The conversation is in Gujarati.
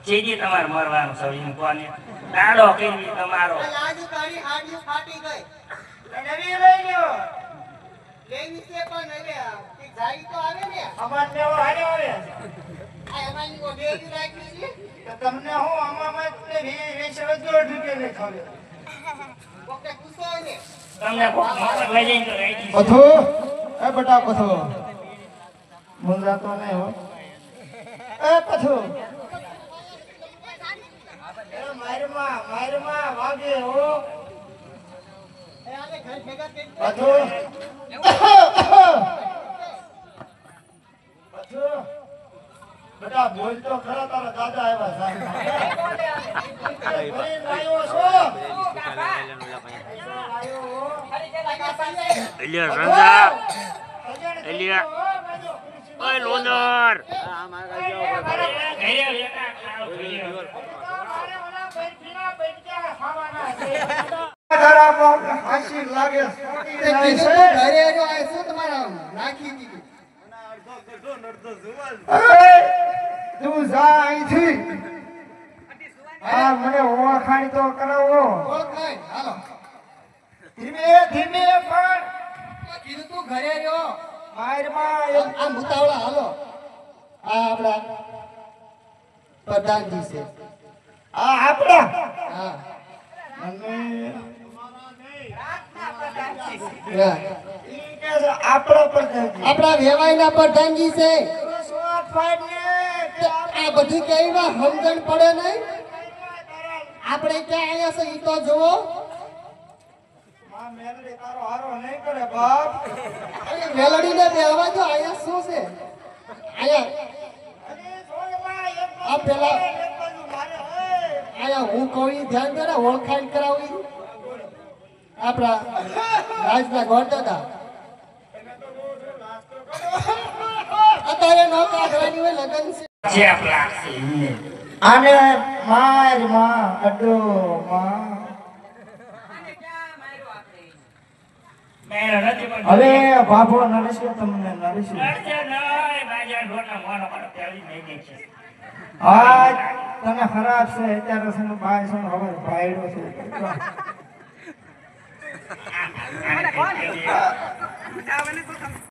ચીજી તમારે મરવાનું છે એમ કોને દાડો કેવી તમારો લાજુ તારી હાડીઓ ફાટી ગઈ નવી લઈ લ્યો લેવી છે પણ હવે કે જાય તો આવે ને અમાર લેવો હારે આવે આ અમારી કો દેવી રાખી છે તો તમને હું આમાં વેચવા જોડ રૂપિયા લે ખાવે કોકે પૂછો ને તમને કોક મફત લઈ જઈને તો રહી ગઈ કથો એ બટા કથો મુંજા તો નહીં હો એ કથો એ મારમાં વાગે હો એ આને ઘર ભેગા કરી કથો કથો બટા બોલ તો ખરા તારા દાદા આવ્યા સાહેબ લાયો છો એલિયા રંજા એલિયા ઓય લોનર હાસી લાગે ઘરે આવ્યો આ શું તમારા રાખી દીધી તું જા અહીંથી હા મને ઓળખાણ તો કરાવો ઓળખાય હાલો ધીમે ધીમે પણ કીધું તું ઘરે રહ્યો મારમાં આ મુતાવળા હાલો આ આપડા પ્રધાનજી છે આ આપડા હા અને હા. ઈ કે છે આપડા પર આપડા વેવાઈના પ્રધાનજી છે શોટ ફાઈટ ને કે આ બધી કઈમાં સમજણ પડે નહીં આપણે ક્યાં આવ્યા છે ઈ તો જુઓ માં મેલડી તારો હારો નહીં કરે બાપ અહીંયા મેલડીને બેહવા જો અહીંયા શું છે અહીંયા અરે છોડવા એક આ પેલા એક બાજુ મારે હે અહીંયા હું કહું ઈ ધ્યાન દે ને ઓળખાણ કરાવી આપણા રાજના ગોરદાદા અત્યારે નો કાઢવાની હોય લગન છે ચેપ લાગશે આને મારમાં અડો માં મેં નથી પણ હવે બાપો નરેશ તમને નરેશ લડશે નહીં બાજા ઢોરના મોનો પર પેલી નહીં દેખી આજ તને ખરાબ છે અત્યારે છે ને ભાઈ છે ને હવે ભાઈડો છે આને કોણ